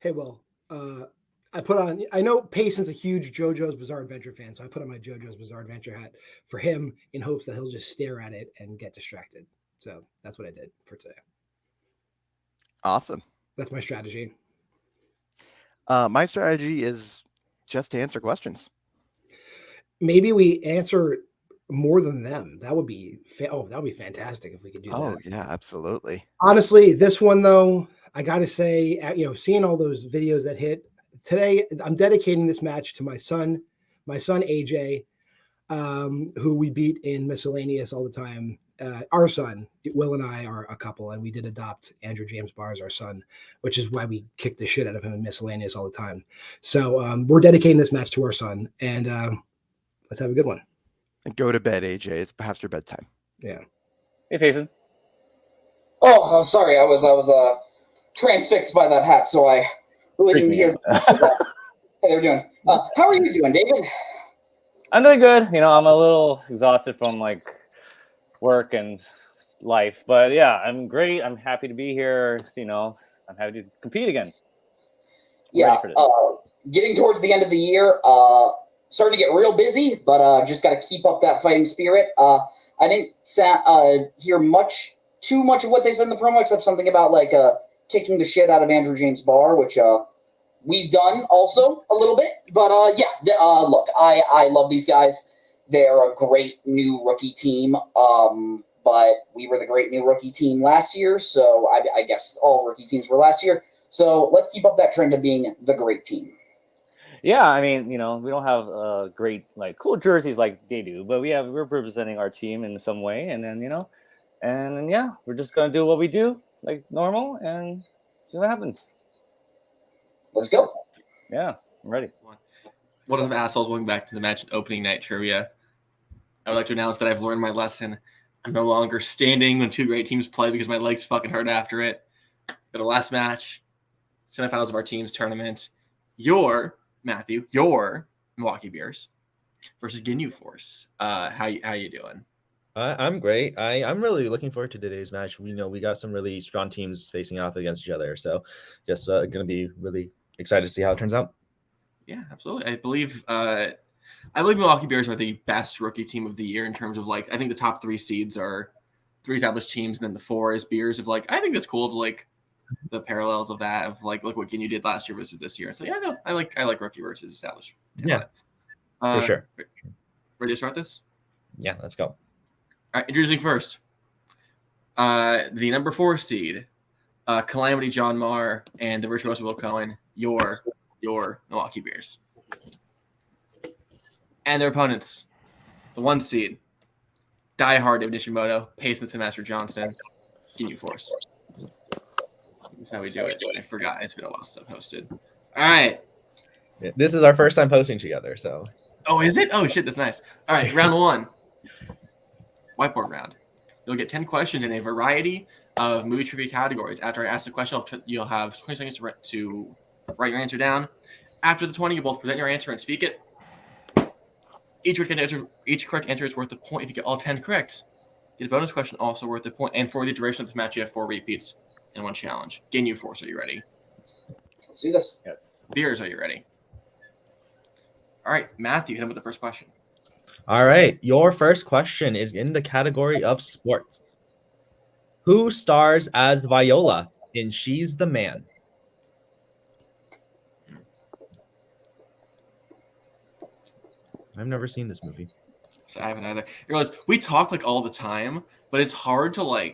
Hey, Will. I put on. I know Payson's a huge JoJo's Bizarre Adventure fan, so I put on my JoJo's Bizarre Adventure hat for him in hopes that he'll just stare at it and get distracted. So that's what I did for today. Awesome. That's my strategy. My strategy is just to answer questions. Maybe we answer more than them. That would be that would be fantastic if we could do that. Oh yeah, absolutely. Honestly, this one though, I got to say, seeing all those videos that hit today, I'm dedicating this match to my son AJ, who we beat in miscellaneous all the time. Our son, Will, and I are a couple, and we did adopt Andrew James Barr as our son, which is why we kick the shit out of him in miscellaneous all the time. So we're dedicating this match to our son, and let's have a good one. And go to bed, AJ. It's past your bedtime. Yeah. Hey, Payson. Oh, sorry. I was transfixed by that hat, so I really didn't hear. Hey, they're doing. How are you doing, David? I'm doing good. I'm a little exhausted from work and life, but yeah, I'm great. I'm happy to be here. I'm happy to compete again. Yeah. Getting towards the end of the year, starting to get real busy, but just got to keep up that fighting spirit. I didn't hear too much of what they said in the promo, except something about kicking the shit out of Andrew James Barr, which we've done also a little bit. But look, I love these guys. They're a great new rookie team. But we were the great new rookie team last year, so I guess all rookie teams were last year. So let's keep up that trend of being the great team. Yeah, I mean, we don't have great cool jerseys like they do, but we're representing our team in some way, and then we're just gonna do what we do like normal and see what happens. Let's go. Yeah, I'm ready. What is assholes? Welcome back to the match opening night trivia. I would like to announce that I've learned my lesson. I'm no longer standing when two great teams play because my legs fucking hurt after it. But the last match, semifinals of our team's tournament, your Milwaukee Bears versus Ginyu Force. How you doing? I'm great. I'm really looking forward to today's match. We got some really strong teams facing off against each other, so just going to be really excited to see how it turns out. Yeah, absolutely. I believe Milwaukee Bears are the best rookie team of the year in terms of I think the top three seeds are three established teams, and then the four is Bears. I think that's cool of the parallels of that of look what Ginyu did last year versus this year. And so yeah, no, I like rookie versus established talent. Yeah, for sure. Ready to start this? Yeah, let's go. All right, introducing first, the number 4 seed, Calamity John Marr and the virtuoso Will Cohen, your Milwaukee Bears. And their opponents, the 1 seed, Die Hard David Nishimoto, Payson Master Johnson, Ginyu Force. That's how we do it. I forgot. It's been a while since I've hosted. All right. This is our first time hosting together, so. Oh, is it? Oh, shit, that's nice. All right, round 1. Whiteboard round. You'll get 10 questions in a variety of movie trivia categories. After I ask the question, you'll have 20 seconds to write your answer down. After the 20, you both present your answer and speak it. Each correct answer is worth a point. If you get all 10 correct, get a bonus question also worth a point. And for the duration of this match, you have 4 repeats and 1 challenge. Ginyu Force, are you ready? Let's do this. Yes. Beers, are you ready? All right, Matthew, hit him with the first question. All right, your first question is in the category of sports. Who stars as Viola in She's the Man? I've never seen this movie. So I haven't either. We talk all the time, but it's hard to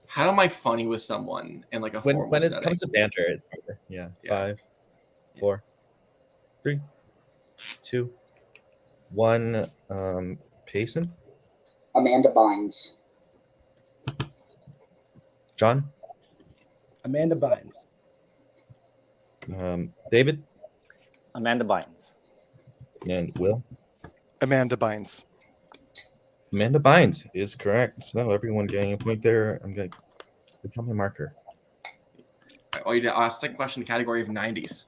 how am I funny with someone in a formal when it setting? comes to banter, it's harder. Yeah. 5, 4, 3, 2, 1. Payson? Amanda Bynes. John? Amanda Bynes. David? Amanda Bynes. And Will? Amanda Bynes. Amanda Bynes is correct. So everyone getting a point there. I'm going to become a marker. All you did. Second question, the category of 90s.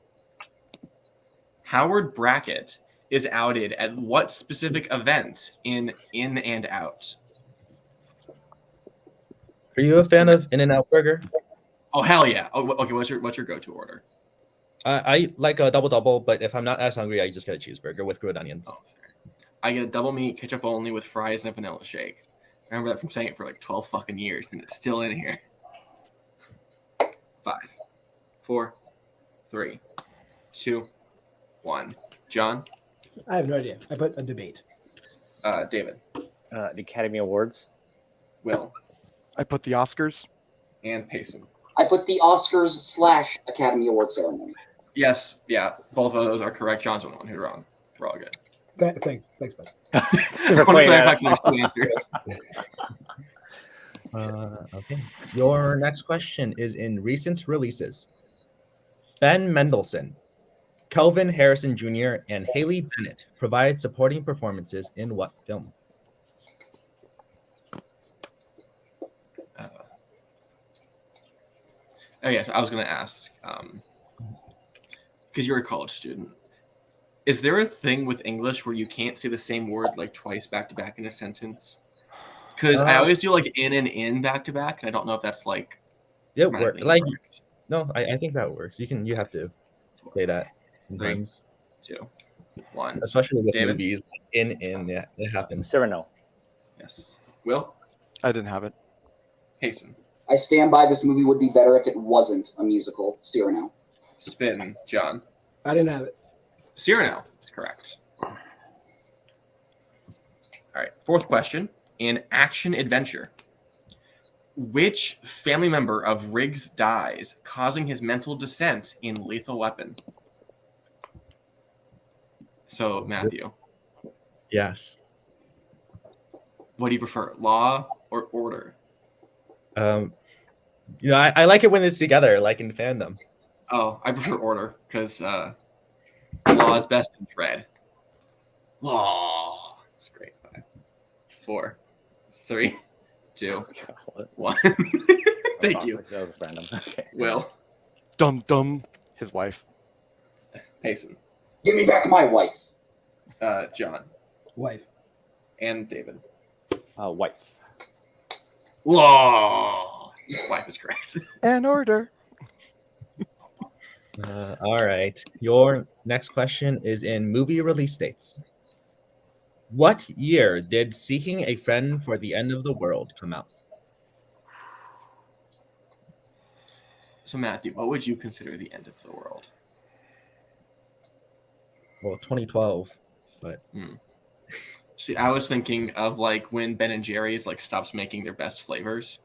Howard Brackett is outed at what specific event in and Out? Are you a fan of In-N-Out Burger? Oh hell yeah! Oh, okay. What's your go-to order? I like a double, but if I'm not as hungry, I just get a cheeseburger with grilled onions. Oh, fair. I get a double meat, ketchup only with fries and a vanilla shake. I remember that from saying it for like 12 fucking years, and it's still in here. 5, 4, 3, 2, 1. John? I have no idea. I put a debate. David? The Academy Awards. Will? I put the Oscars. And Payson? I put the Oscars/Academy Award ceremony. Yes, yeah, both of those are correct. John's the only one who's wrong. We're all good. Thanks, bud. For pointing that out. There's 2 answers. Okay. Your next question is in recent releases. Ben Mendelsohn, Kelvin Harrison Jr., and Haley Bennett provide supporting performances in what film? Oh yes, I was going to ask, because you're a college student. Is there a thing with English where you can't say the same word like twice back to back in a sentence? Because I always do like in back to back, and I don't know if that's like. It works. Like no, I think that works. You have to say that sometimes. 3, 2, 1. Especially with David? movies, yeah, it happens. Cyrano. Yes. Will? I didn't have it. Payson. I stand by this movie would be better if it wasn't a musical. Cyrano. Spin. John. I didn't have it. Cyrano is correct. All right. 4th question. In action adventure, which family member of Riggs dies, causing his mental descent in Lethal Weapon? So, Matthew. Yes. What do you prefer, law or order? I like it when it's together, like in fandom. Oh, I prefer order because law is best in Dread. Law. That's great. 5, 4, 3, 2, 1. Thank you. That was random. Okay. Will. Dum his wife. Payson. Give me back my wife. John. Wife. And David. Wife. Law. Wife is correct. And order. All right. Your next question is in movie release dates. What year did Seeking a Friend for the End of the World come out? So, Matthew, what would you consider the end of the world? Well, 2012, but See, I was thinking of like when Ben and Jerry's like stops making their best flavors.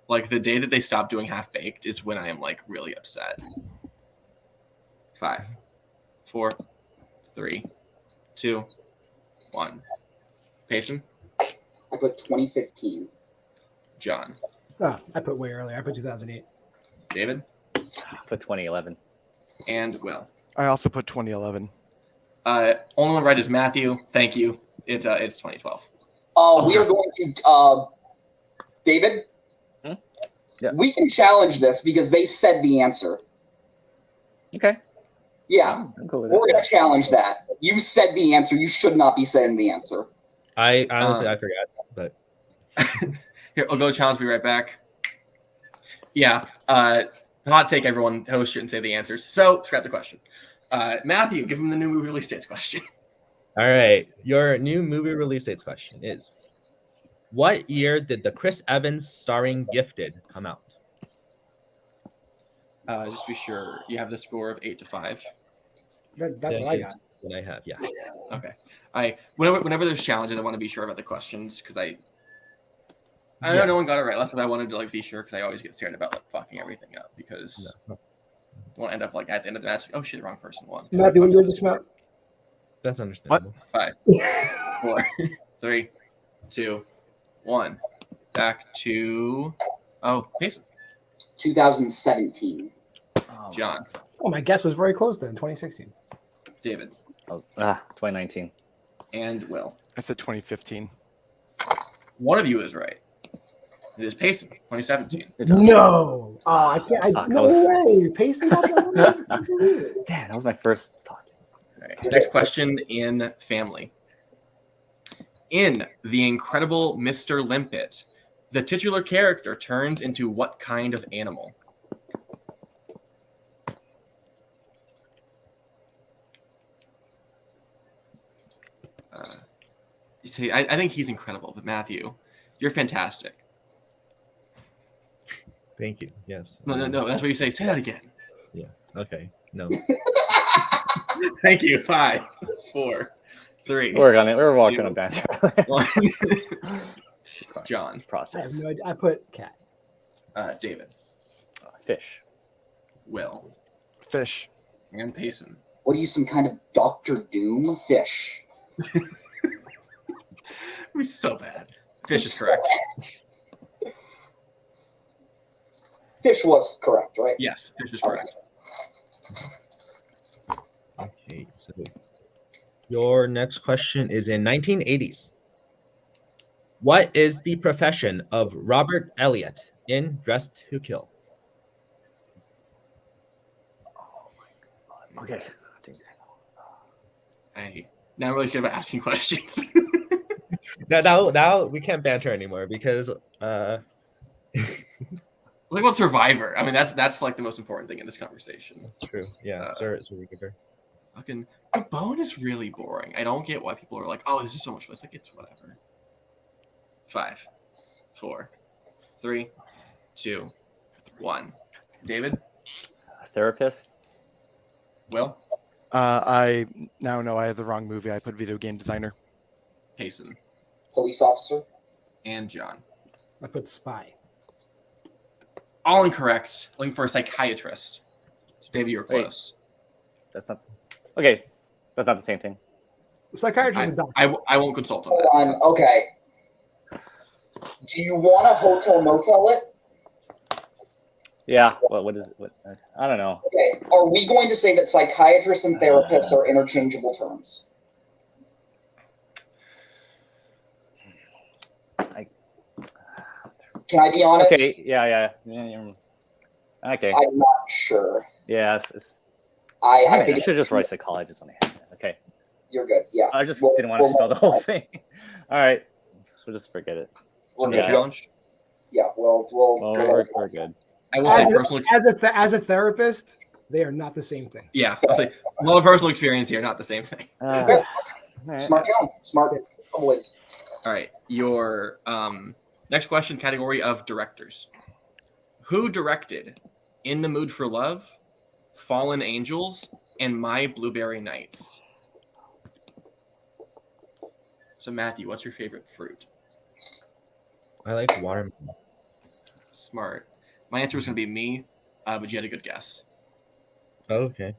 Like the day that they stop doing half baked is when I am like really upset. 5, 4, 3, 2, 1. Payson. I put 2015. John. Oh, I put way earlier. I put 2008. David. For 2011. And Will. I also put 2011. Only one right is Matthew. Thank you. It's 2012. We are going to David. Yeah. We can challenge this because they said the answer. Okay. Yeah, I'm cool with we're that. going to challenge that. You said the answer. You should not be saying the answer. I honestly I forgot, but Here, I'll go challenge. Be right back. Yeah. Hot take, everyone. Host shouldn't say the answers. So scrap the question. Matthew, give him the new movie release dates question. all right. Your new movie release dates question is: what year did the Chris Evans starring Gifted come out? Just be sure you have the score of 8 to 5. That's That what I is got. what I have. Yeah. Okay. Whenever there's challenges, I want to be sure about the questions because I know no one got it right last time. I wanted to like be sure because I always get scared about like fucking everything up because I won't end up like at the end of the match. Like, oh shit, the wrong person won. Matthew, when you were just about That's understandable. 5, 4, 3, 2, 1. Back to Payson. 2017. John. Oh, my guess was very close then. 2016. David. I was 2019. And Will. I said 2015. One of you is right. It is Payson, 2017. No. Oh, I can't. Fuck, No way. Pacing got that. Damn, that was my first thought. All right. Next question in family. In The Incredible Mr. Limpet, the titular character turns into what kind of animal? You see, I think he's incredible, but Matthew, you're fantastic. Thank you. Yes. No. That's what you say. Say that again. Yeah. Okay. No. Thank you. 5, 4, 3. We're walking 2, on banter. 1. John. I have Process. no idea. I put cat. David. Fish. Will. Fish. And Payson. What are you, some kind of Doctor Doom? Fish. We're so bad. Fish is correct. Fish was correct, right? Yes, fish is correct. Okay. So your next question is in 1980s. What is the profession of Robert Elliott in Dressed to Kill? Okay. I'm really good about asking questions. Now we can't banter anymore because Like about Survivor. I mean, that's like the most important thing in this conversation. that's true. Yeah, Survivor. Fucking the bone is really boring. I don't get why people are like, oh, this is so much fun. It's like, it's whatever. 5, 4, 3, 2, 1. David? Therapist. Will? I now know I have the wrong movie. I put video game designer. Payson? Police officer. And John. I put spy. All incorrect. Looking for a psychiatrist. So David, you were Wait. close. That's not. Okay. That's not the same thing. Psychiatrist is a doctor. I won't consult on Hold that. on. so- Okay. Do you want to hotel motel it? Yeah. What is it? I don't know. Okay. Are we going to say that psychiatrists and therapists are interchangeable terms? Can I be honest? Okay. Yeah. Okay. I'm not sure. Yeah. I I think should just write psychologist on the hand. Okay. you're good. Yeah. I just We'll- didn't want to we'll spell the move whole on. thing. All right. We'll just forget it. So no Yeah. challenge. Yeah. We'll. Well, we're good. I will say As personal. as a therapist, they are not the same thing. Yeah, I'll say a lot of personal experience here, not the same thing. All right. Smart John. Smart always. All right, your next question, category of directors. Who directed In the Mood for Love, Fallen Angels, and My Blueberry Nights? So Matthew, what's your favorite fruit? I like watermelon. Smart. My answer was going to be me, but you had a good guess. Oh, okay.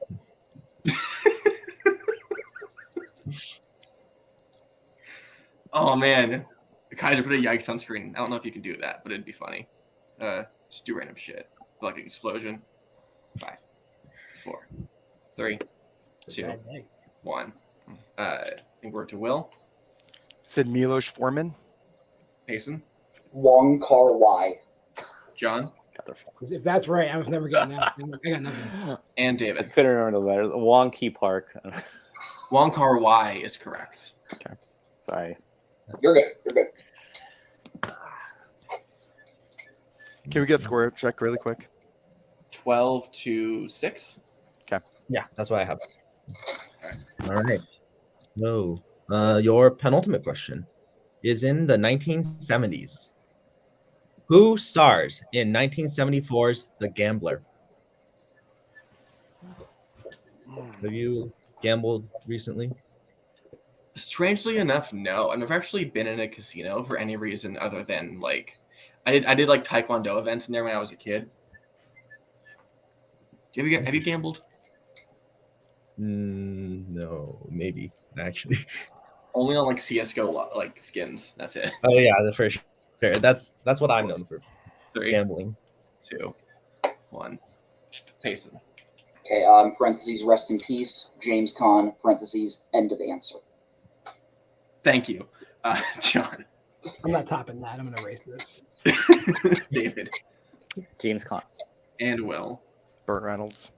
Oh man, Kaiser put a yikes on screen. I don't know if you can do that, but it'd be funny. Just do random shit, like an explosion. 5, 4, 3, It's a 2, bad day. 1. I think we're to Will. Said Milos Forman. Payson. Wong Kar Wai. John. 'Cause if that's right, I was never getting that. I got nothing. And I David. couldn't remember the letters. Wonky Park. Wong Kar Wai is correct. Sorry. You're good. You're good. Can we get score check really quick? 12-6. Yeah, that's what I have. All right. So, your penultimate question is in the 1970s. Who stars in 1974's The Gambler? Have you gambled recently? Strangely enough, no. I've never actually been in a casino for any reason other than like I did like taekwondo events in there when I was a kid. Have you gambled? No, maybe actually. Only on like CS:GO like skins. That's it. Oh yeah, the first. Sure. That's what I'm known for. 3, Gambling. 2, 1. Payson. Okay. Parentheses. Rest in peace, James Caan. Parentheses. End of answer. Thank you, John. I'm not topping that. I'm going to erase this. David James Caan. and Will. Burt Reynolds.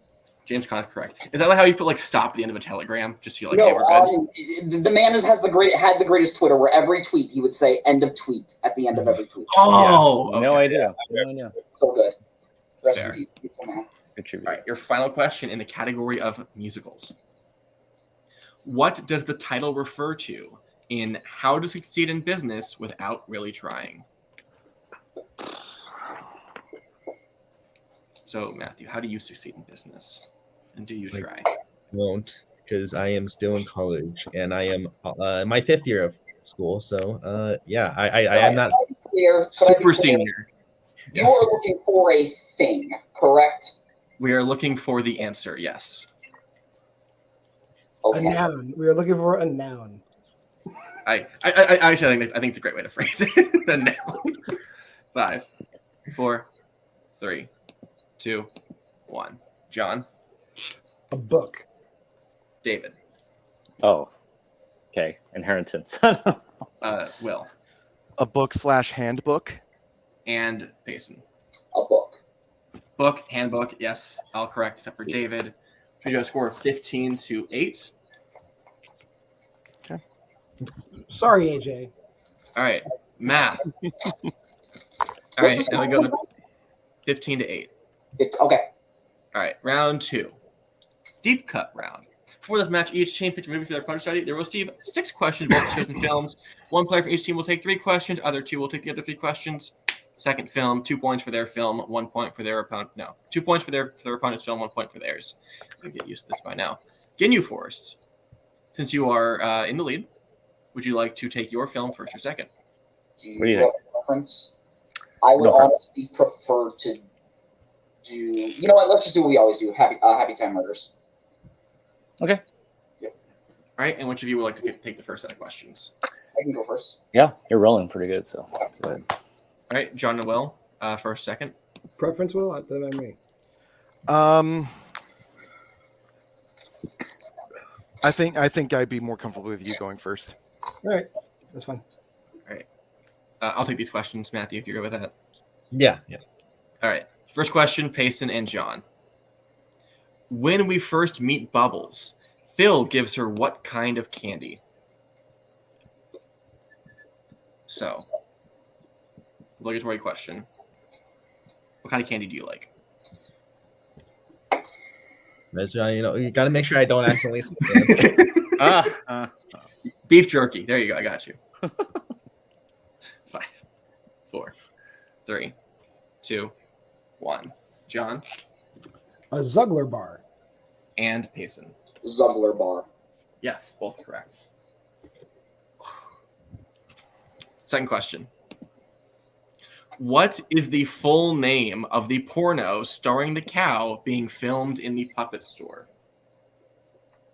James Caan, correct. Is that like how you put like stop at the end of a telegram just so you're like, No, hey, we're good? the man had the greatest Twitter, where every tweet he would say "end of tweet" at the end of every tweet. Oh, No okay. idea. No idea. So good. Rest Fair. in peace, beautiful man. Good tribute. All right, your final question in the category of musicals. What does the title refer to in How to Succeed in Business Without Really Trying? So, Matthew, how do you succeed in business? And do you try? Won't, because I am still in college and I am my 5th year of school. So, yeah, I am not super senior. You are looking for a thing, correct? We are looking for the answer, yes. A noun. We are looking for a noun. I actually think it's a great way to phrase it. The noun. 5, 4, 3, 2, 1. John. A book. David. Oh, okay. Inheritance. Will. A book/handbook. And Payson. A book. Book, handbook, yes, all correct except for David. We do a score of 15-8. Okay. Sorry, AJ. All right, math. All right, now we go to 15-8. Okay. All right, round 2. Deep cut round. For this match, each team picks a movie for their opponent study. They will receive 6 questions, both shows and films. 1 player from each team will take 3 questions. Other 2 will take the other 3 questions. Second film, 2 points for their film, 1 point for their opponent. No, 2 points for their opponent's film, 1 point for theirs. You get used to this by now. Ginyu Force, since you are in the lead, would you like to take your film first or second? Do What do you have a preference? I would honestly prefer to do. You know what? Let's just do what we always do. Happy Time Murders. Okay. Yep. All right, and which of you would like to take the first set of questions? I can go first. Yeah, you're rolling pretty good. So go ahead. All right, John and Will, first, second. Preference, Will? Then I'm me. I think I'd be more comfortable with you going first. All right, that's fine. All right, I'll take these questions, Matthew, if you're good with that. Yeah. All right, first question, Payson and John. When we first meet Bubbles, Phil gives her what kind of candy? So, obligatory question. What kind of candy do you like? That's you got to make sure I don't accidentally. Beef jerky. There you go. I got you. 5, 4, 3, 2, 1. John. A Zugler bar. And Payson. Zugler bar. Yes, both correct. Second question. What is the full name of the porno starring the cow being filmed in the puppet store?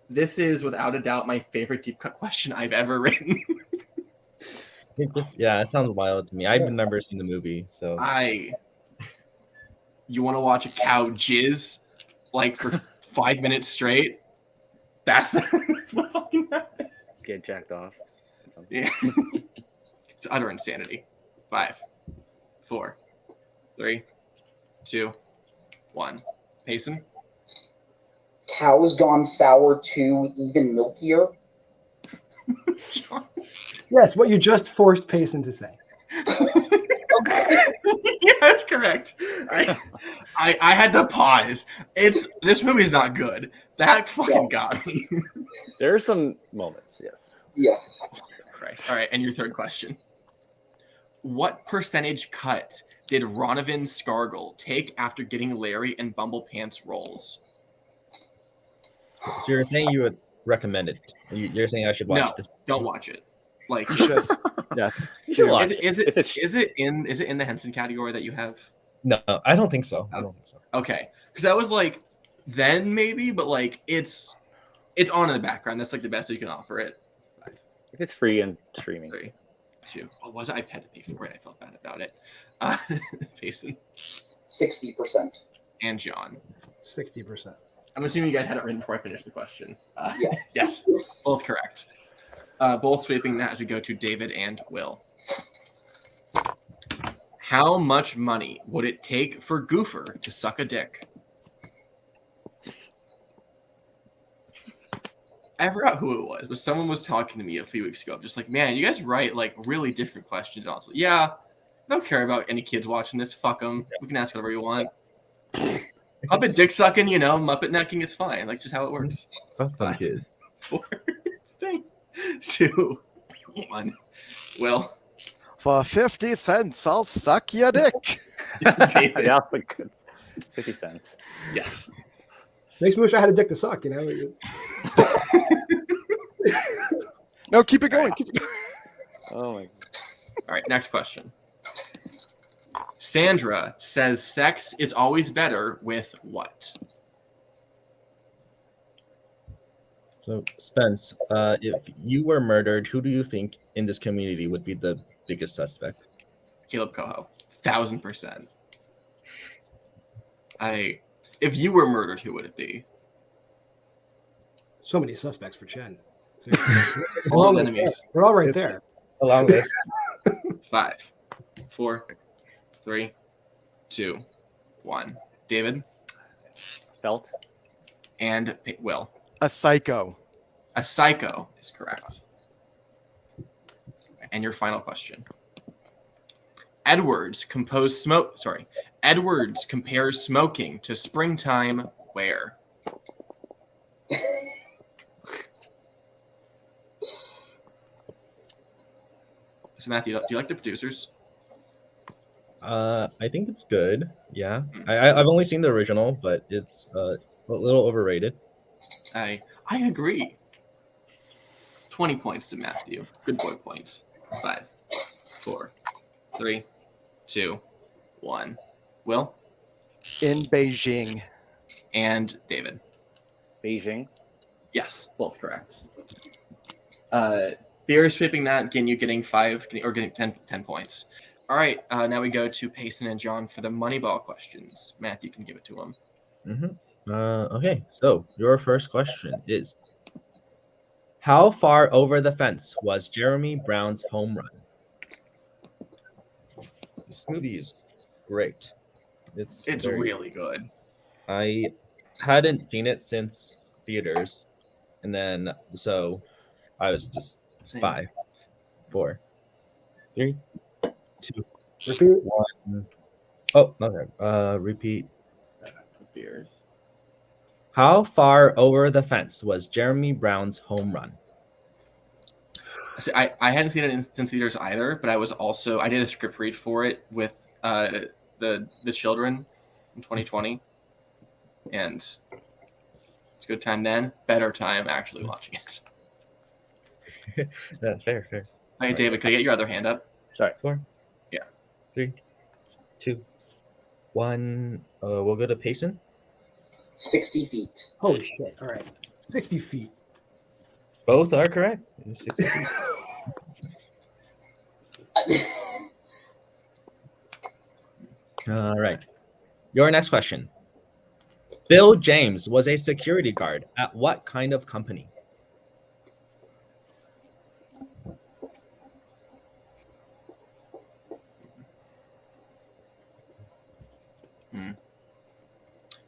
This is without a doubt my favorite deep cut question I've ever written. Yeah, it sounds wild to me. I've never seen the movie, so you want to watch a cow jizz like for 5 minutes straight? That's what fucking happens. Get jacked off. Yeah. It's utter insanity. 5, 4, 3, 2, 1. Payson? Cow's gone sour too, even milkier. Yes, what you just forced Payson to say. Yeah, that's correct. I had to pause. This movie's not good. That fucking got me. There are some moments, yes. Yeah. Christ. All right, and your third question. What percentage cut did Ronovan Scargill take after getting Larry and Bumblepants roles? So you're saying you would recommend it? You're saying I should watch this? Don't watch it. Like You should. Yes. You should watch Is it. it in the Henson category that you have? No, I don't think so. I don't think so. Okay, because I was like, then maybe, but like it's on in the background. That's like the best you can offer it. If it's free and streaming. 3, 2. Oh, was it? I had to pay for it. I felt bad about it. Payson 60%. and John. 60%. I'm assuming you guys had it written before I finished the question. Yeah. Yes, both correct. Both sweeping that as we go to David and Will. How much money would it take for Goofer to suck a dick? I forgot who it was, but someone was talking to me a few weeks ago. I'm just like, man, you guys write like really different questions. Also, yeah, I don't care about any kids watching this. Fuck them. We can ask whatever you want. Muppet dick sucking, Muppet necking, it's fine. Like just how it works. Fuck them kids. 4, 3, 2, 1. Will. For 50 cents, I'll suck your dick. David. Yeah, but good. 50 cents. Yes. Makes me wish I had a dick to suck, you know? No, keep it going. Keep it going. Oh my god. All right, next question. Sandra says sex is always better with what? So, Spence, if you were murdered, who do you think in this community would be the biggest suspect? Caleb Coho. 1000%. If you were murdered, who would it be? So many suspects for Chen. All his enemies. They're all right there. A long list. 5, 4, 3, 2, 1. David Felt. and Will. A psycho. A psycho is correct. And your final question. Edwards compares smoking to springtime where? So Matthew, do you like the producers? I think it's good. Yeah, I've only seen the original, but it's a little overrated. I agree. 20 points to Matthew. Good boy points. 5, 4, 3, 2, 1. Will In Beijing. and David. Beijing. Yes, both correct. Beer sweeping that, Ginyu getting 5 or getting 10 points. All right, now we go to Payson and John for the Moneyball questions. Matthew can give it to him. Okay, so your first question is: how far over the fence was Jeremy Brown's home run? This movie is great. It's very- really good. I hadn't seen it since theaters, and then so I was just Same. 5, 4, 3, 2, Repeat. 1. Oh, okay. Repeat. Beers. How far over the fence was Jeremy Brown's home run? See, I hadn't seen it since theaters either, but I did a script read for it with the children in 2020, and it's a good time then. Better time actually watching it. Fair. Hey, David, could I get your other hand up? Sorry. 4. Yeah. 3, 2, 1. We'll go to Payson. 60 feet. Holy shit. All right. 60 feet. Both are correct. 60 feet. All right. Your next question. Bill James was a security guard at what kind of company?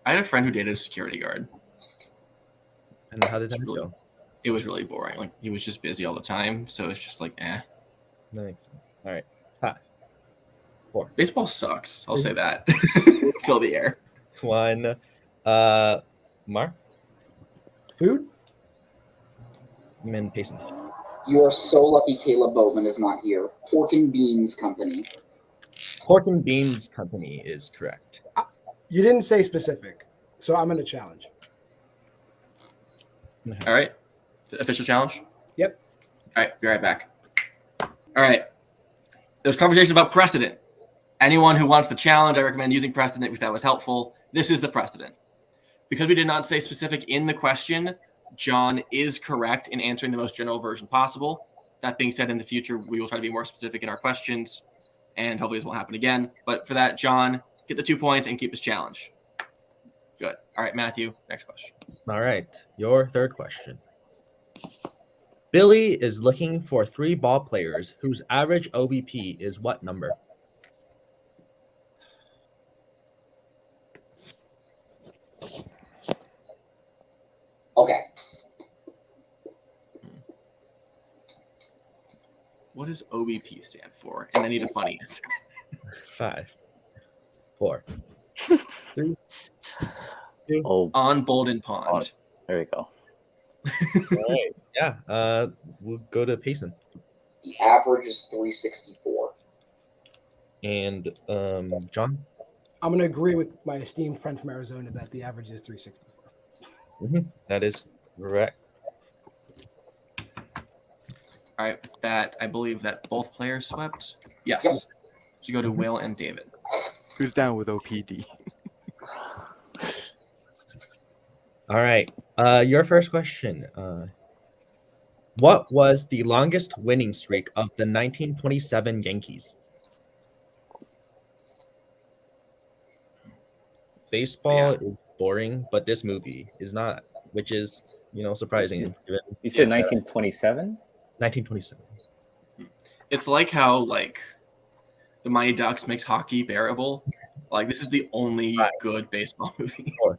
I had a friend who dated a security guard. And how did that Really? go? It was really boring. Like he was just busy all the time, so it's just like, eh. That makes sense. All right. 5, 4, Baseball sucks. I'll say that. Fill the air. 1. Mar Food? and Payson. You are so lucky Caleb Boatman is not here. Pork and Beans Company. Pork and Beans Company is correct. You didn't say specific, so I'm going to challenge. All right. Official challenge? Yep. All right. Be right back. All right. There's conversation about precedent. Anyone who wants the challenge, I recommend using precedent because that was helpful. This is the precedent. Because we did not say specific in the question, John is correct in answering the most general version possible. That being said, in the future, we will try to be more specific in our questions, and hopefully this won't happen again. But for that, John, get the 2 points and keep his challenge. Good. All right, Matthew, next question. All right. Your third question. Billy is looking for 3 ball players whose average OBP is what number? Okay. What does OBP stand for? And I need a funny answer. 5, 4, 3, 2. Oh, On Bolden Pond. there we go. All right. Yeah. We'll go to Payson. The average is 364. And John? I'm going to agree with my esteemed friend from Arizona that the average is 364. That is correct. All right, that I believe that both players swept. Yes. Yep. So you go to Will and David. Who's down with OPD? All right. Your first question. What was the longest winning streak of the 1927 Yankees? Baseball is boring, but this movie is not, which is, surprising. You said 1927? 1927. It's like how the Mighty Ducks makes hockey bearable. This is the only good baseball movie. 4,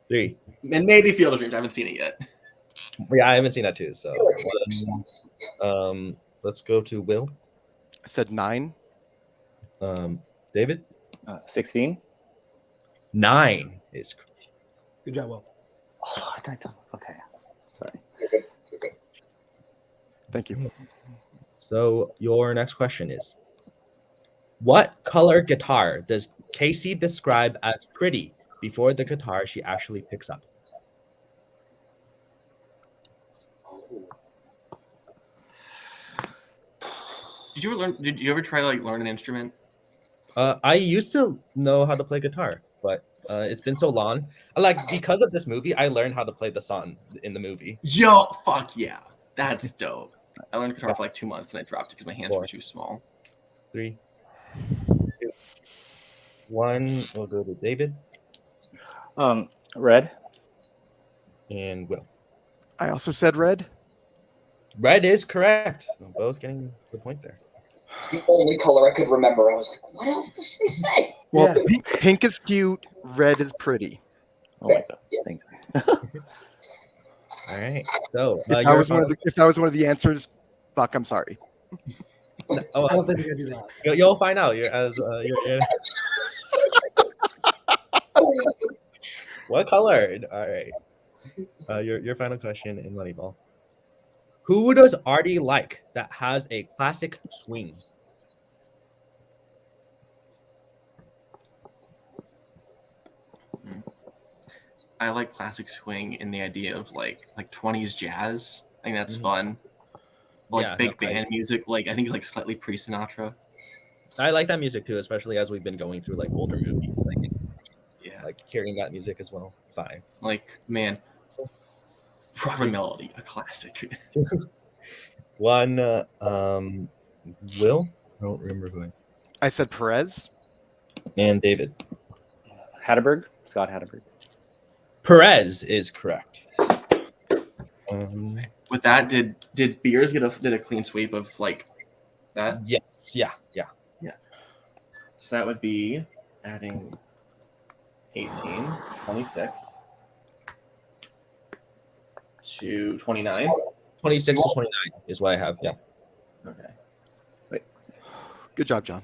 3. And maybe Field of Dreams. I haven't seen it yet. Yeah, I haven't seen that too. So, let's go to Will. I said 9. David. 16. 9 is correct. Good job, Will. Oh, okay. Sorry. Thank you. So your next question is, what color guitar does Casey describe as pretty before the guitar she actually picks up? Did you ever try to learn an instrument? I used to know how to play guitar, but it's been so long. Because of this movie, I learned how to play the song in the movie. Yo, fuck yeah. That's dope. I learned guitar for 2 months and I dropped it because my hands were too small. 3, 2, 1. We'll go to David. Red. And Will. I also said red. Red is correct. We're both getting the point there. It's the only color I could remember. I was like, what else did she say? Well, pink is cute. Red is pretty. Oh my god. Yes. Thank you. All right. So If that was one of the answers, fuck, I'm sorry. I don't think you're going to do that. You'll find out. What color? All right. Your final question in Moneyball. Who does Artie like that has a classic swing? I like classic swing in the idea of 20s jazz. I think that's fun. Big band music. I think slightly pre-Sinatra. I like that music too, especially as we've been going through older movies. Hearing that music as well. Fine. Proper melody, a classic. One. Will. I don't remember who. I said Perez. And David. Hatterberg. Scott Hatterberg. Perez is correct. With that, did Beers get a clean sweep of that? Yes. Yeah. So that would be adding 18, 26 to 29. 26 to 29 is what I have. Yeah. Okay. Good job, John.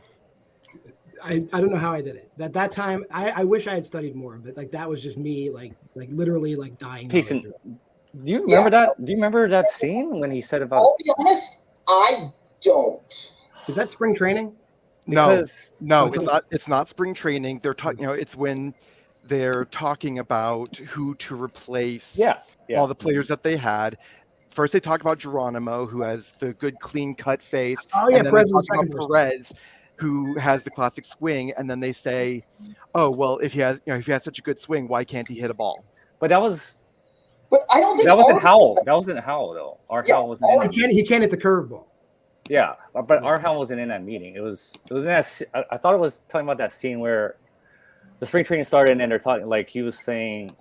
I don't know how I did it. That time, I wish I had studied more, but that was just me, literally dying. Payson, do you remember that? Do you remember that scene when he said about? I'll be honest, I don't. Is that spring training? No, Because- it's not. It's not spring training. They're talking. It's when they're talking about who to replace. Yeah. All the players that they had. First, they talk about Geronimo, who has the good, clean-cut face. Oh yeah, and then Perez they is talk the second about person. Perez, who has the classic swing. And then they say, "Oh well, if he has such a good swing, why can't he hit a ball?" But that was But I don't think that wasn't Artie- Howell. That wasn't Howell though. Our Howell wasn't. In He can't hit the curveball. Yeah, but our Howell wasn't in that meeting. It was in that. I thought it was talking about that scene where the spring training started and they're talking he was saying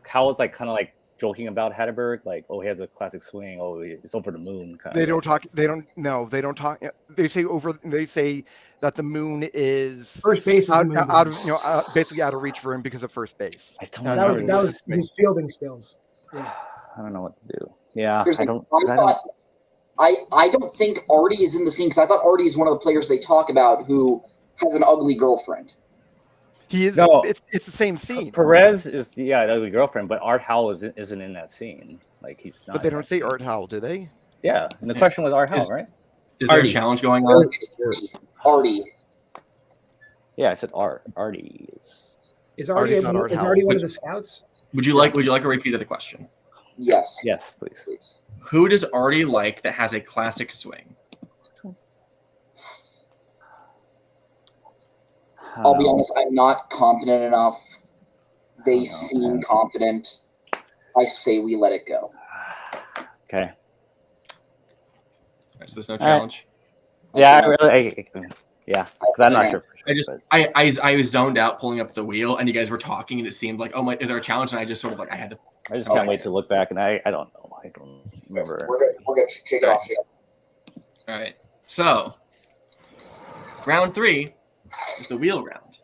Howell's kind of joking about Hatterberg, he has a classic swing. Oh, it's over the moon. They don't talk. They don't. No, they don't talk. They say They say that the moon is First base is the moon. out of basically out of reach for him because of first base. I don't That know. was his fielding skills. Yeah. I don't know what to do. Yeah, Here's I the- don't. I don't think Artie is in the scene because I thought Artie is one of the players they talk about who has an ugly girlfriend. He is. No. It's the same scene. Perez is the ugly girlfriend, but Art Howell isn't in that scene. He's not. But they in don't that say scene. Art Howell, do they? Yeah, and the question was Art Howell, right? Is there a Artie. challenge going on? Artie. Yeah, I said Artie. Is Artie's Artie, not Art is Howell. Artie one of the scouts? Would you like a repeat of the question? Yes. Yes, please. Please. Who does Artie like that has a classic swing? I'll be honest, I'm not confident enough. They seem confident. I say we let it go. Okay. Right, so there's no right. challenge. Yeah, yeah, because I'm not sure for sure. I just but I was zoned out pulling up the wheel, and you guys were talking, and it seemed like, oh my, is there a challenge? And I just sort of like I had to. I just can't wait to look back, and I don't know. I don't remember. We're good. We're good. Shake it off. Shake it off. All right. So round 3 is the wheel round.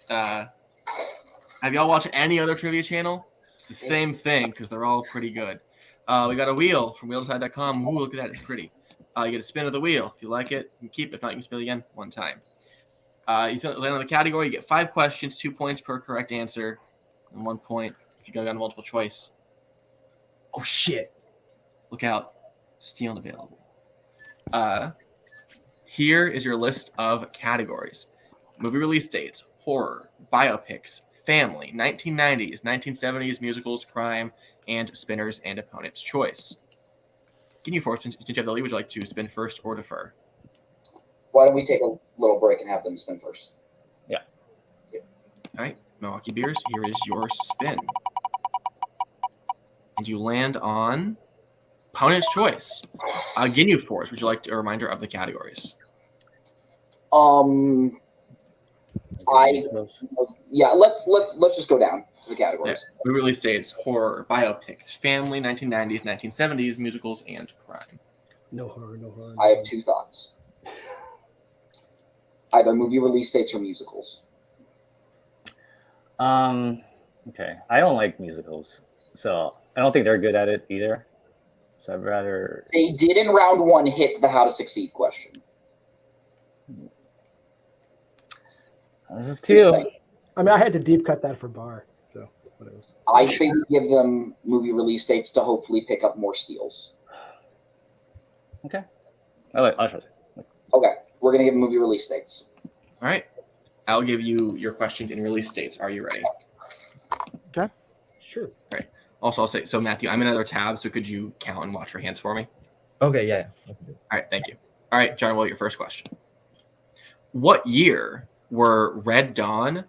Have y'all watched any other trivia channel? It's the same thing because they're all pretty good. We got a wheel from wheeldeside.com. Ooh, look at that. It's pretty. You get a spin of the wheel. If you like it, you keep it. If not, you can spin it again one time. You land on the category. You get 5 questions, 2 points per correct answer, and 1 point if you go down multiple choice. Oh, shit. Look out. Stealing available. Here is your list of categories. Movie release dates, horror, biopics, family, 1990s, 1970s, musicals, crime, and spinners and opponent's choice. Can you force, since you have the lead, would you like to spin first or defer? Why don't we take a little break and have them spin first? Yeah. All right, Milwaukee Beers, here is your spin. And you land on opponent's choice. Ginyu Force, would you like a reminder of the categories? Let's just go down to the categories. Yeah. Movie release dates, horror, biopics, family, 1990s, 1970s, musicals, and crime. No horror, no horror. I have 2 thoughts. Either movie release dates or musicals. Okay. I don't like musicals, so I don't think they're good at it either. So I'd rather. They did in round 1 hit the how to succeed question. This is 2. I mean, I had to deep cut that for bar, so whatever. I say we give them movie release dates to hopefully pick up more steals. Okay. I'll trust it. Okay, we're gonna give movie release dates. All right. I'll give you your questions and release dates. Are you ready? Okay. Sure. Right. Also, I'll say, so Matthew, I'm in another tab, so could you count and watch your hands for me? Okay, yeah. All right, thank you. All right, John, your first question. What year were Red Dawn,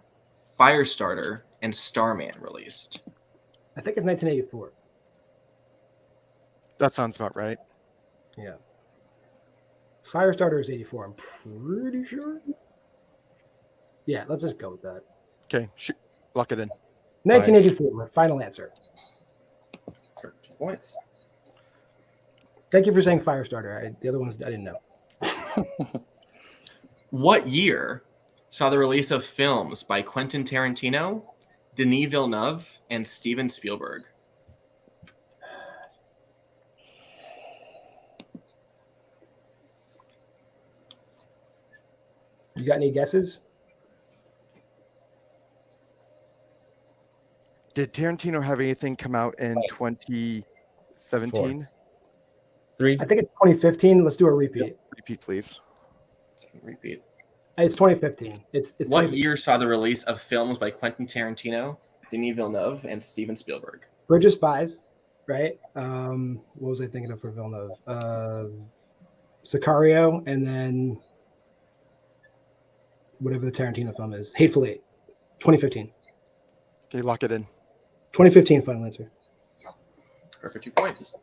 Firestarter, and Starman released? I think it's 1984. That sounds about right. Yeah. Firestarter is 84. I'm pretty sure. Yeah, let's just go with that. Okay, lock it in. 1984. Final answer. 2 points. Thank you for saying Firestarter. The other ones I didn't know. What year saw the release of films by Quentin Tarantino, Denis Villeneuve, and Steven Spielberg? You got any guesses? Did Tarantino have anything come out in 2017? 3. I think it's 2015. Let's do a repeat. Repeat, please. Repeat. It's 2015. It's What 2015. year saw the release of films by Quentin Tarantino, Denis Villeneuve, and Steven Spielberg? Bridge of Spies, right? What was I thinking of for Villeneuve? Sicario, and then whatever the Tarantino film is. Hateful Eight. 2015. Okay, lock it in. 2015 final answer. Perfect, 2 points.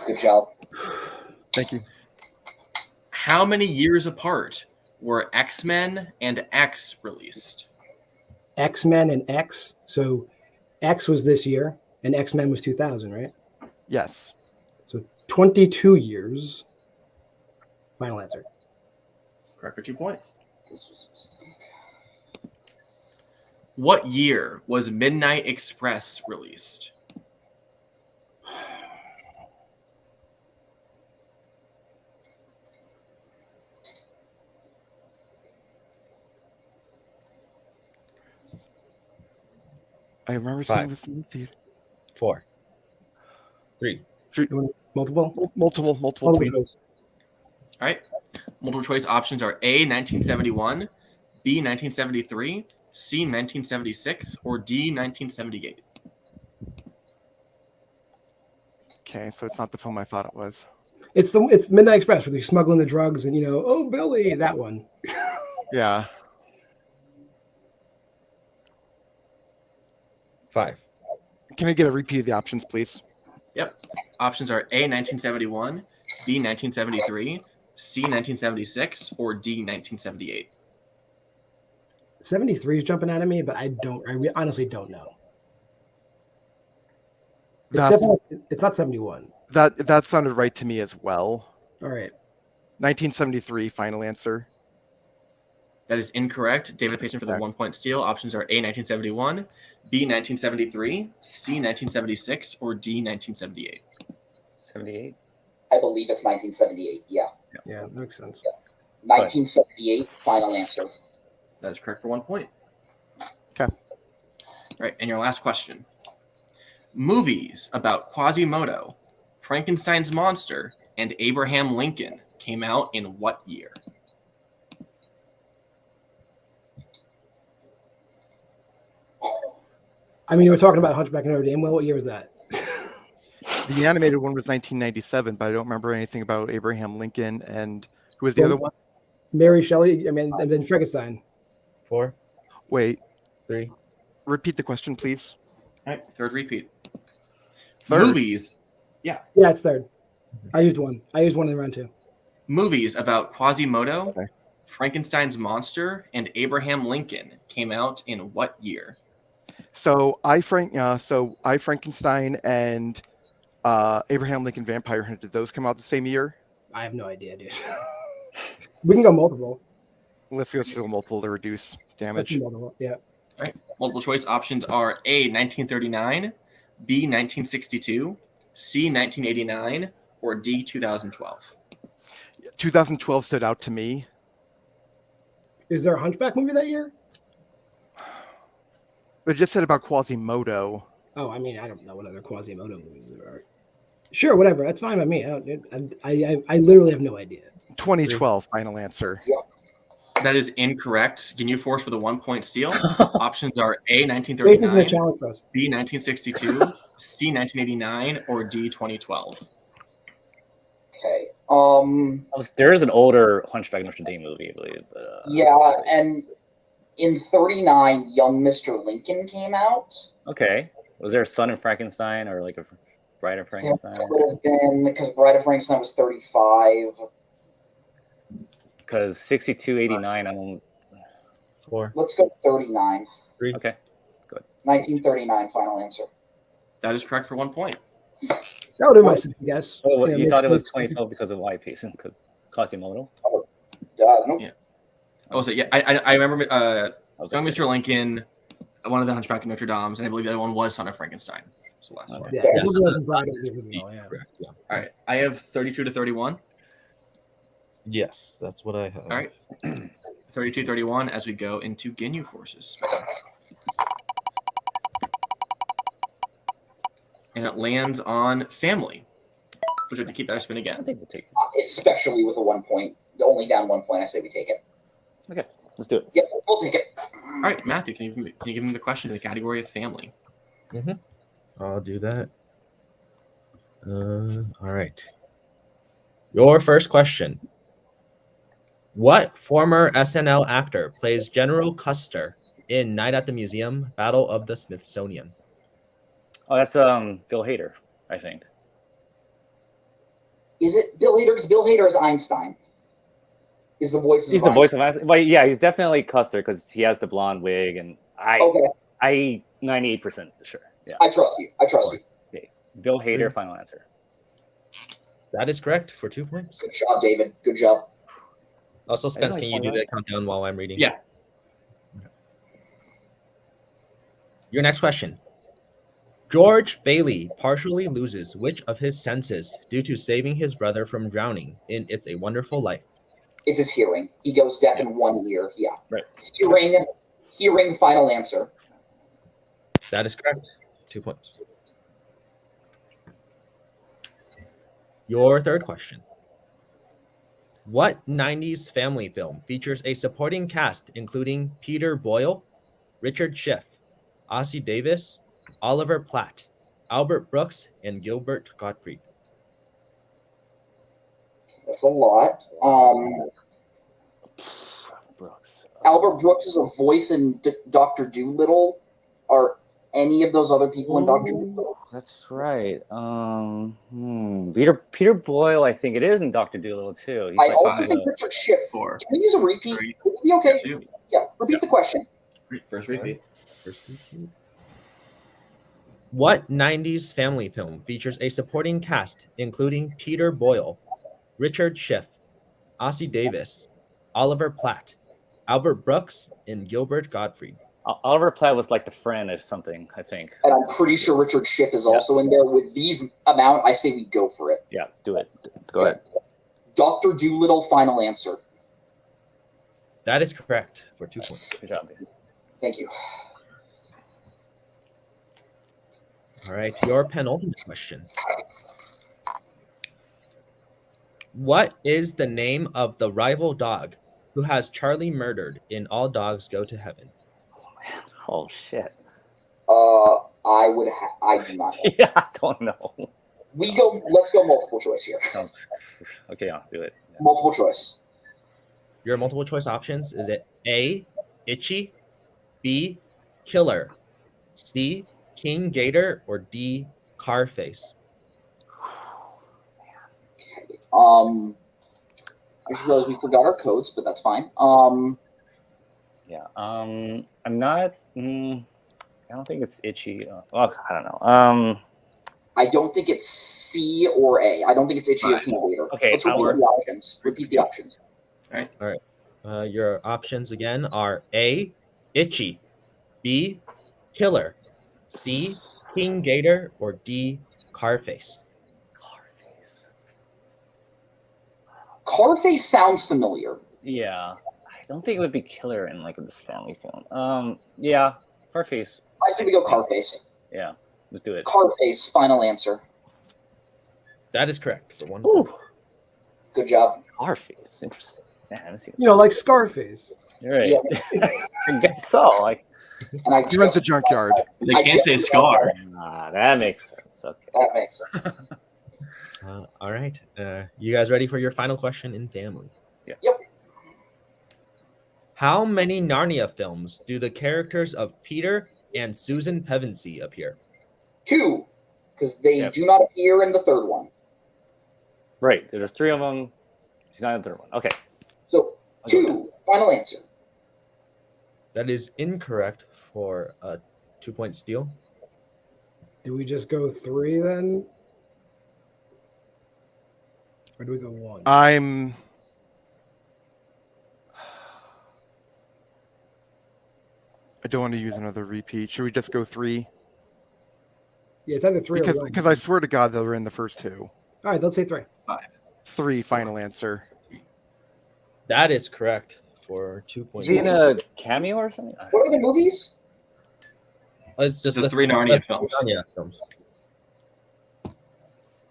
Good job. Thank you. How many years apart were X-Men and X released? X-Men and X. So X was this year, and X-Men was 2000, right? Yes. So 22 years. Final answer. Correct for 2 points. This was a mistake. What year was Midnight Express released? I remember 5. seeing this in the theater. 4. 3. Multiple? Multiple, Multiple please. choice. All right. Multiple choice options are A, 1971, B, 1973, C, 1976, or D, 1978. Okay, so it's not the film I thought it was. It's Midnight Express where they're smuggling the drugs and oh Billy, that one. Yeah. 5. Can I get a repeat of the options, please? Yep. Options are A, 1971, B, 1973, C, 1976, or D, 1978. 73 is jumping out at me, but I honestly don't know. It's not 71. That sounded right to me as well. All right. 1973, final answer. That is incorrect. David Payson for the 1 point steal. Options are A, 1971, B, 1973, C, 1976, or D, 1978. 78. I believe it's 1978. Yeah. Yeah, makes sense. 1978, final answer. That is correct for 1 point. Okay. All right, and your last question. Movies about Quasimodo, Frankenstein's monster, and Abraham Lincoln came out in what year? I mean, you were talking about Hunchback of Notre Dame. Well, what year was that? The animated one was 1997, but I don't remember anything about Abraham Lincoln. And who was the other one? Mary Shelley. I mean, and then Frankenstein. 4. Wait. 3. Repeat the question, please. All right, third repeat. Third. Movies. Yeah, it's third. I used one in round 2. Movies about Quasimodo, Okay. Frankenstein's monster, and Abraham Lincoln came out in what year? So I Frankenstein and Abraham Lincoln Vampire Hunter, did those come out the same year? I have no idea, dude. We can go multiple. Let's go multiple to reduce damage. Let's do multiple. Yeah. All right. Multiple choice options are A, 1939, B, 1962, C, 1989, or D, 2012. 2012 stood out to me. Is there a Hunchback movie that year? They just said about Quasimodo. Oh, I mean, I don't know what other Quasimodo movies there are. Sure, whatever. That's fine by me. I literally have no idea. 2012, final answer. That is incorrect. Ginyu Force for the 1 point steal. Options are A, This isn't a 1939, challenge for us. B, 1962, C, 1989, or D, 2012. Okay. There is an older Hunchback of Notre Dame movie, I believe. But, Yeah, and in 39, Young Mr. Lincoln came out. Okay. Was there a Son of Frankenstein or like a Bride of Frankenstein? It would have been because Bride of Frankenstein was 35. Because 62, 89, I don't. 4. Let's go 39. 3. Okay. 1939, final answer. That is correct for 1 point. That would have been my second guess. Oh, Yeah, you thought it was makes- 2012 because of why Payson? Because Quasimodo? Nope. Yeah. I will say, yeah, I remember Was Young Mr. Lincoln, one of the Hunchback of Notre Dame's, and I believe the other one was Son of Frankenstein. It's the last one. Yeah, Yeah. it wasn't Bride of the original, yeah. Correct. Yeah. All right. I have 32 to 31. Yes, that's what I have. All right. 32-31 as we go into Ginyu Forces. And it lands on family. Would you like to keep that or spin I again? think we'll take it. Especially with a 1 point. Only down 1 point, I say we take it. Okay, let's do it. Yep, we'll take it. All right, Matthew, can you give me the question in the category of family? I'll do that. All right. Your first question. What former SNL actor plays General Custer in Night at the Museum, Battle of the Smithsonian? Oh, that's Bill Hader, I think. Is it Bill Hader? Because Bill Hader is Einstein. Is the voice He's the voice of Einstein. Well, yeah, he's definitely Custer because he has the blonde wig, and Okay, I 98% sure. Yeah, I trust you. I trust you. Bill Hader, final answer. That is correct for 2 points. Good job, David. Good job. Also, Spence, I can you do like the countdown while I'm reading? Yeah. Your next question. George Bailey partially loses which of his senses due to saving his brother from drowning in It's a Wonderful Life? It's his hearing. He goes deaf in 1 ear. Yeah. Right. Hearing, final answer. That is correct. 2 points. Your third question. What 90s family film features a supporting cast including Peter Boyle, Richard Schiff, Ossie Davis, Oliver Platt, Albert Brooks, and Gilbert Gottfried? That's a lot. Brooks. Albert Brooks is a voice in Dr. Dolittle. Are any of those other people in Dr. Dolittle? That's right. Peter Boyle, I think it is in Dr. Dolittle too. He's I like also think Richard Schiff. 4. Can we use a repeat? Three. Would it be okay? 2. Yeah, repeat the question. First repeat. What 90s family film features a supporting cast including Peter Boyle, Richard Schiff, Ossie Davis, Oliver Platt, Albert Brooks, and Gilbert Gottfried? Oliver Platt was like the friend or something, I think. And I'm pretty sure Richard Schiff is also in there. With these amount, I say we go for it. Yeah, do it. Go ahead. Dr. Dolittle, final answer. That is correct for 2 points. Good job, dude. Thank you. All right, your penultimate question. What is the name of the rival dog who has Charlie murdered in All Dogs Go to Heaven? Oh shit. I do not know. Yeah, I don't know. Let's go multiple choice here. Okay, yeah, do it. Yeah. Multiple choice. Your multiple choice options is it A, Itchy, B, Killer, C, King Gator, or D, Carface? I just realized we forgot our codes, but that's fine. Yeah. I'm not. I don't think it's Itchy. Well, I don't know. I don't think it's C or A. I don't think it's Itchy or King Gator. Okay, Let's repeat the options. Repeat the options. All right. Your options again are A, Itchy, B, Killer, C, King Gator, or D, Carface? Carface sounds familiar. Yeah. I don't think it would be Killer in like this family film. Yeah. Carface. I say we go Carface. Yeah. Let's do it. Carface, final answer. That is correct for 1 Ooh. point. Good job. Carface. Interesting. Man, Like Scarface. You're right. Yeah. I guess so. Like, And He runs a junkyard. They can't say Scar. that makes sense. Okay. That makes sense. All right. You guys ready for your final question in family? Yeah. Yep. How many Narnia films do the characters of Peter and Susan Pevensey appear? 2, because they do not appear in the third one. Right. There's 3 of them. She's not in the third one. Okay. So 2, final answer. That is incorrect for a 2-point steal. Do we just go 3 then? Or do we go 1? I don't want to use another repeat. Should we just go 3? Yeah, it's either 3 or 1. Because I swear to God they were in the first 2. All right, let's say 3. 3, final answer. That is correct for 2 points. Is he in a cameo or something? What are the movies? It's just The 3 Narnia films. Narnia films. I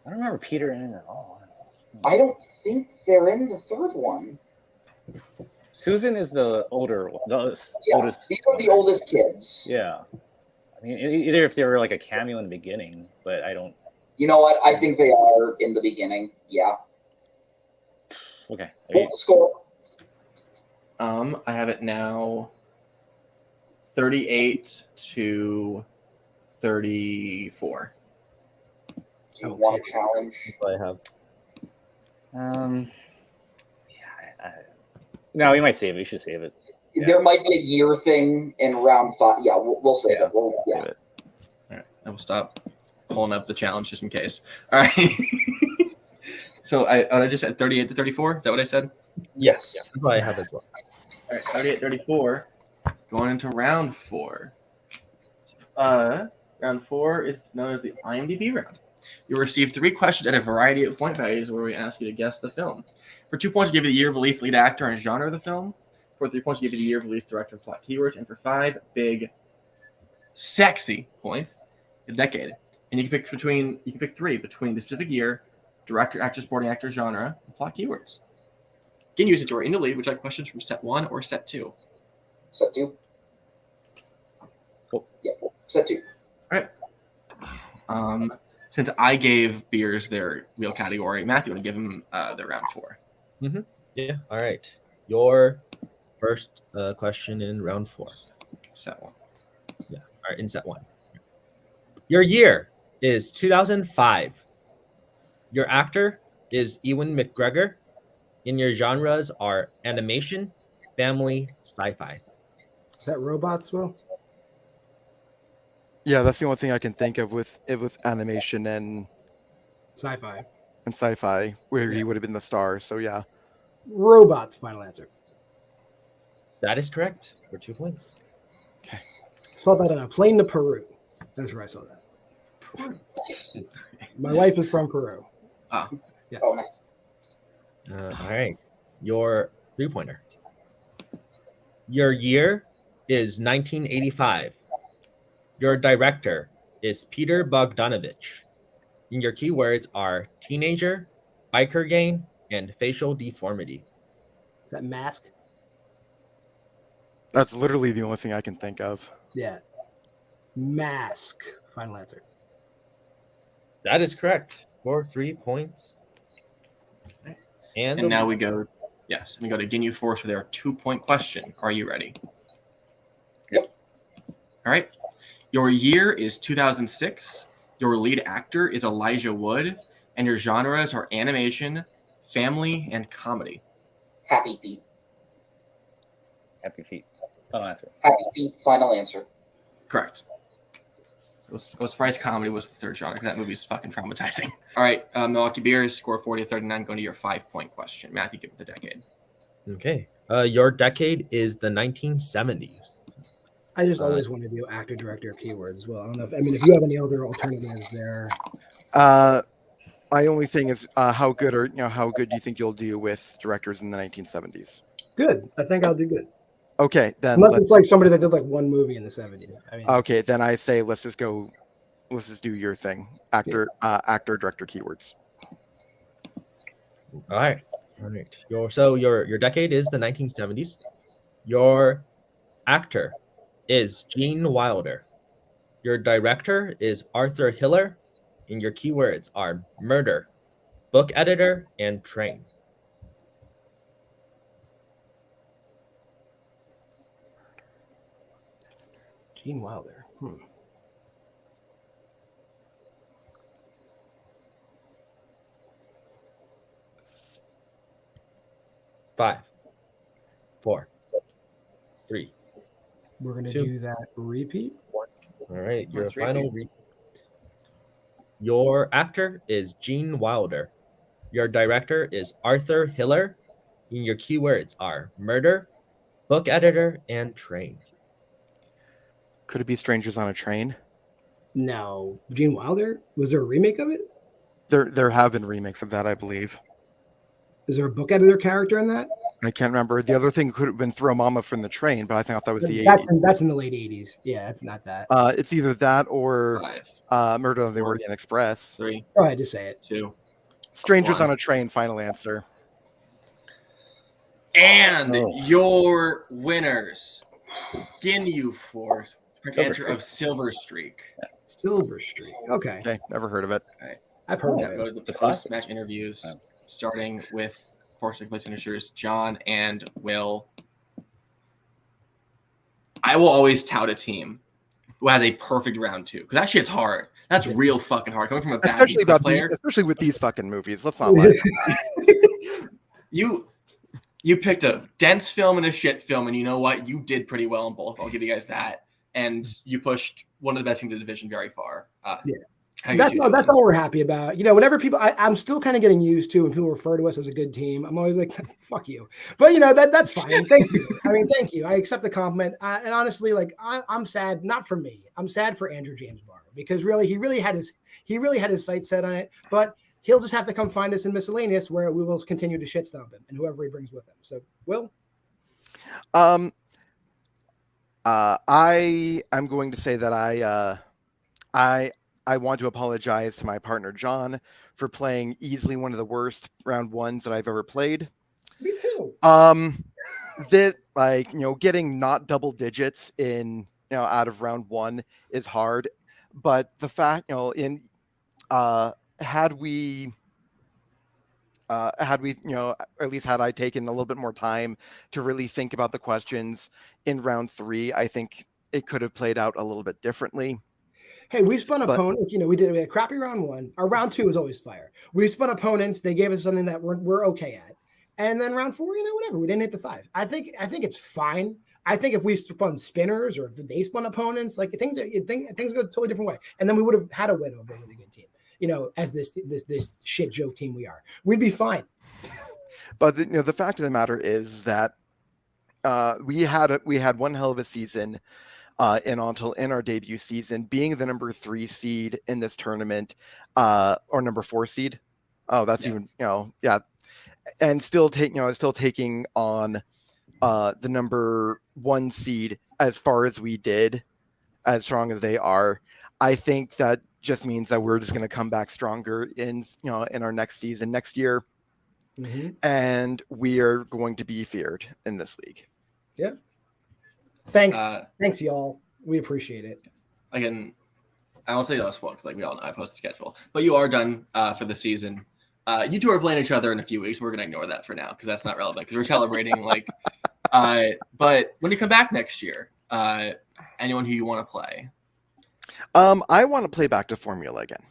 don't remember Peter in it at all. I don't think they're in the third one. Susan is the older one. The oldest. These are the oldest kids. Yeah. I mean, either if they were like a cameo in the beginning, but I don't. You know what? I think they are in the beginning. Yeah. Okay. What's the score? I have it now 38 to 34. Do you want a challenge? I have. No, we might save it. We should save it. There might be a year thing in round 5. Yeah, we'll save it. Save it. All right, I will stop pulling up the challenge just in case. All right. So I just said 38 to 34. Is that what I said? Yes. That's what I have as well. All right, 38, 34. Going into round 4. Round 4 is known as the IMDb round. You'll receive 3 questions at a variety of point values where we ask you to guess the film. For 2 points, we give you the year of release, lead actor, and genre of the film. For 3 points, we give you the year of release, director, plot, keywords. And for 5 big, sexy points, the decade. And you can pick 3 between the specific year, director, actor, supporting actor, genre, and plot keywords. Ginyu, since you're in the lead, would you like questions from set 1 or set 2? Set 2. Cool. Yeah, set 2. All right. Since I gave beers their real category, Matthew, want to give them their round 4? Yeah. All right. Your first question in round 4. Set 1. Yeah. All right. In set 1. Your year is 2005. Your actor is Ewan McGregor. And your genres are animation, family, sci-fi. Is that robots, Will? Yeah, that's the only thing I can think of with animation and Sci-fi. sci-fi, where he would have been the star. So yeah. Robots, final answer. That is correct for 2 points. Saw that on a plane to Peru. That's where I saw that. Nice. My wife is from Peru. Oh, nice. All right. Your 3-pointer. Your year is 1985. Your director is Peter Bogdanovich. And your keywords are teenager, biker gang, and facial deformity. Is that Mask? That's literally the only thing I can think of. Yeah. Mask. Final answer. That is correct for 3 points. And now we go, yes, we go to Ginyu Force for their 2-point question. Are you ready? Yep. All right. Your year is 2006. Your lead actor is Elijah Wood, and your genres are animation, family, and comedy. Happy Feet. Happy Feet. Final answer. Happy Feet, final answer. Correct. I was surprised comedy was the third genre because that movie is fucking traumatizing. All right, Milwaukee Bears score 40-39. Going to your 5-point question. Matthew, give it the decade. Okay. Your decade is the 1970s. I just always want to do actor, director, keywords as well. I don't know if you have any other alternatives there. My only thing is how good do you think you'll do with directors in the 1970s? Good. I think I'll do good. Okay, then Unless it's like somebody that did like one movie in the 70s. I mean, okay, then I say let's just do your thing. Actor, director, keywords. All right. Your decade is the 1970s. Your actor is Gene Wilder. Your director is Arthur Hiller, and your keywords are murder, book editor, and train. Gene Wilder. 5, 4, 3. We're going to 2. do that repeat. All right. Your Let's final repeat. Your actor is Gene Wilder. Your director is Arthur Hiller. And your keywords are murder, book editor, and train. Could it be Strangers on a Train? No. Gene Wilder? Was there a remake of it? There have been remakes of that, I believe. Is there a book editor character in that? I can't remember. The other thing could have been Throw Mama from the Train, but I thought that was the 80s. That's in the late 80s. Yeah, it's not that. It's either that or 5, Murder on the Orient Express. 3, Go ahead, just say it. 2. Strangers 1. on a Train, final answer. And your winners, Ginyu Force, answer of Silver Streak. Silver Streak. Okay. Okay, never heard of it. I've heard Now of go it. to the It's a classic. post-match interviews, starting with first place finishers John and Will. I will always tout a team who has a perfect round 2 because that shit's hard. That's real fucking hard coming from a bad player. Especially with these fucking movies. Let's not lie. You picked a dense film and a shit film, and you know what? You did pretty well in both. I'll give you guys that. And you pushed one of the best teams in the division very far. That's all we're happy about. Whenever people, I'm still kind of getting used to when people refer to us as a good team. I'm always like, fuck you. But that's fine. Thank you. Thank you. I accept the compliment. And honestly, I'm sad, not for me. I'm sad for Andrew James Barr because really, he really had his sights set on it. But he'll just have to come find us in miscellaneous where we will continue to shit stomp him and whoever he brings with him. So, Will? I'm going to say that I want to apologize to my partner John for playing easily one of the worst round 1s that I've ever played. Me too. That getting not double digits in out of round one is hard, but the fact had we at least had I taken a little bit more time to really think about the questions in round three, I think it could have played out a little bit differently. Hey, we spun opponents. We had a crappy round one. Our round two was always fire. We spun opponents. They gave us something that we're okay at. And then round four, whatever. We didn't hit the 5. I think it's fine. I think if we spun spinners or if they spun opponents, like things go a totally different way. And then we would have had a win over a really good team. As this shit joke team we are, we'd be fine. But the fact of the matter is that we had one hell of a season in our debut season, being the number 3 seed in this tournament, or number 4 seed. Oh, that's even and still taking on the number 1 seed as far as we did, as strong as they are. I think that just means that we're just going to come back stronger in our next season next year. Mm-hmm. And we are going to be feared in this league. Yeah. Thanks, y'all. We appreciate it. Again, I won't say us well because we all know I post a schedule, but you are done for the season. You two are playing each other in a few weeks. We're gonna ignore that for now because that's not relevant because we're celebrating but when you come back next year, anyone who you want to play? I want to play back to Formula again.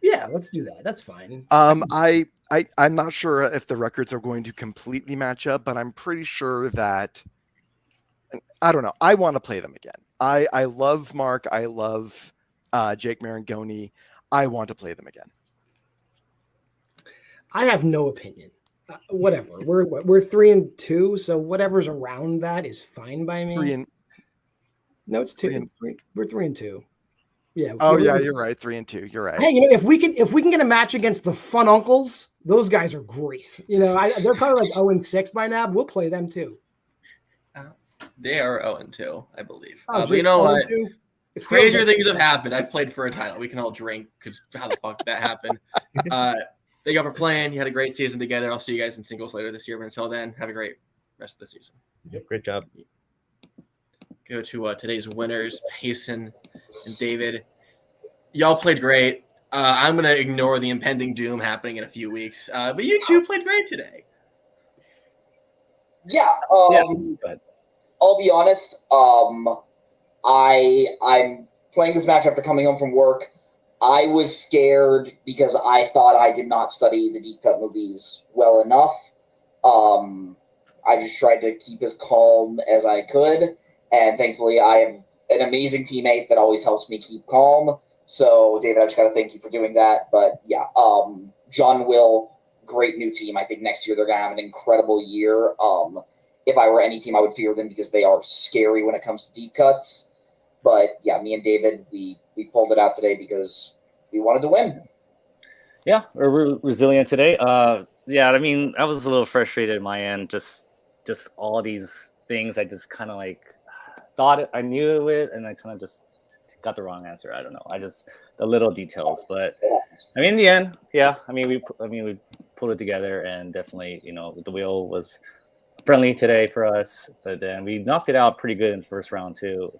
Yeah, let's do that. That's fine. I'm not sure if the records are going to completely match up, but I'm pretty sure that I don't know. I want to play them again. I love Mark. I love Jake Marangoni. I want to play them again. I have no opinion. Whatever. We're 3-2, so whatever's around that is fine by me. No, it's 2. We're 3-2. Yeah. Oh yeah, you're right. 3-2. You're right. Hey, if we can get a match against the Fun Uncles, those guys are great. They're probably like 0-6 by now. But we'll play them too. They are 0-2, I believe. But you know what? Crazier things have happened. I've played for a title. We can all drink because how the fuck did that happen? Thank you all for playing. You had a great season together. I'll see you guys in singles later this year. But until then, have a great rest of the season. Yep, great job. Go to today's winners, Payson and David. Y'all played great. I'm going to ignore the impending doom happening in a few weeks. But you two played great today. Yeah. I'll be honest. I'm playing this match after coming home from work. I was scared because I thought I did not study the deep cut movies well enough. I just tried to keep as calm as I could. And thankfully, I have an amazing teammate that always helps me keep calm. So, David, I just got to thank you for doing that. But, yeah, John Will, great new team. I think next year they're going to have an incredible year. If I were any team, I would fear them because they are scary when it comes to deep cuts. But, yeah, me and David, we pulled it out today because we wanted to win. Yeah, we're resilient today. Yeah, I mean, I was a little frustrated at my end. Just all these things I just kind of thought I knew it, and I kind of just got the wrong answer. I don't know. The little details, but I mean, in the end, yeah. We pulled it together, and definitely, the wheel was friendly today for us. But then we knocked it out pretty good in the first round too.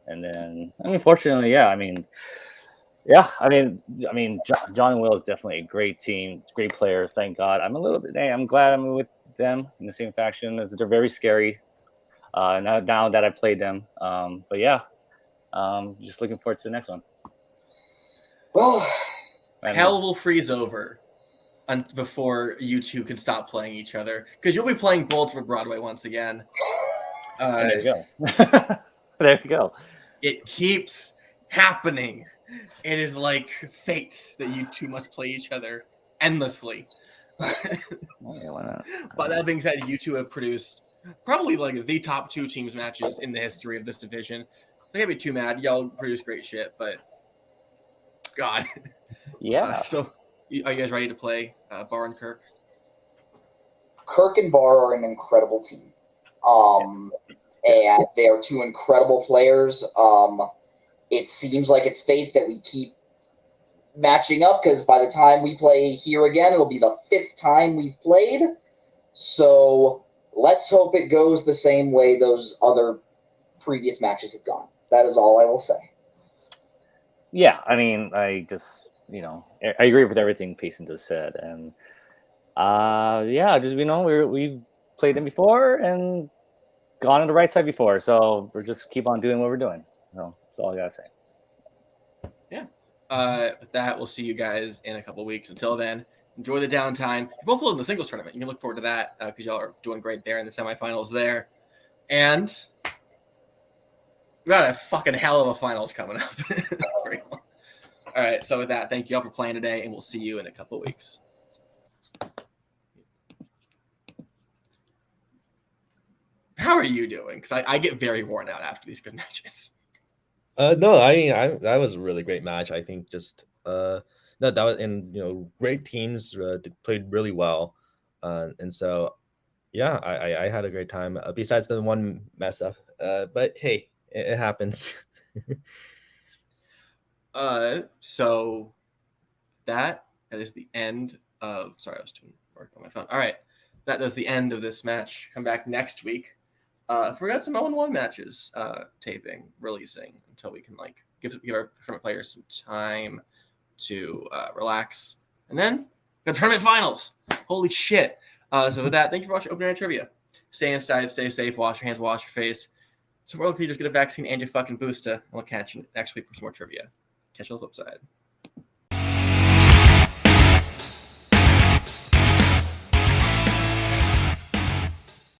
And then, fortunately, yeah. John and Will is definitely a great team, great players. Thank God. I'm glad I'm with them in the same faction. They're very scary. Now that I played them, but yeah, just looking forward to the next one. Well, hell will freeze over before you two can stop playing each other because you'll be playing Bolts for Broadway once again. There you go. There you go. It keeps happening. It is like fate that you two must play each other endlessly. Why not? But that being said, you two have produced probably the top 2 teams matches in the history of this division. I can't be too mad. Y'all produce great shit, but God. Yeah. So are you guys ready to play Bar and Kirk? Kirk and Bar are an incredible team. And they are 2 incredible players. It seems like it's fate that we keep matching up because by the time we play here again, it'll be the 5th time we've played. So let's hope it goes the same way those other previous matches have gone. That is all I will say. Yeah, I mean, I just, I agree with everything Payson just said. And yeah, just, we've played them before and gone on the right side before. So we're just keep on doing what we're doing. So that's all I got to say. Yeah. With that, we'll see you guys in a couple of weeks. Until then, enjoy the downtime. You're both in the singles tournament. You can look forward to that because y'all are doing great there in the semifinals there. And we got a fucking hell of a finals coming up. All right. So with that, thank you all for playing today, and we'll see you in a couple of weeks. How are you doing? Because I get very worn out after these good matches. No, that was a really great match. I think just no, that was, and great teams played really well, and so yeah, I had a great time. Besides the one mess up, but hey, it happens. So that is the end of. Sorry, I was doing work on my phone. All right, that is the end of this match. Come back next week. We got some 0-1 matches releasing until we can give our tournament players some time to relax, and then the tournament finals. Holy shit! So with that, thank you for watching Open Air Trivia. Stay inside, stay safe, wash your hands, wash your face. So we're looking to just get a vaccine and your fucking booster. We'll catch you next week for some more trivia. Catch you on the flip side.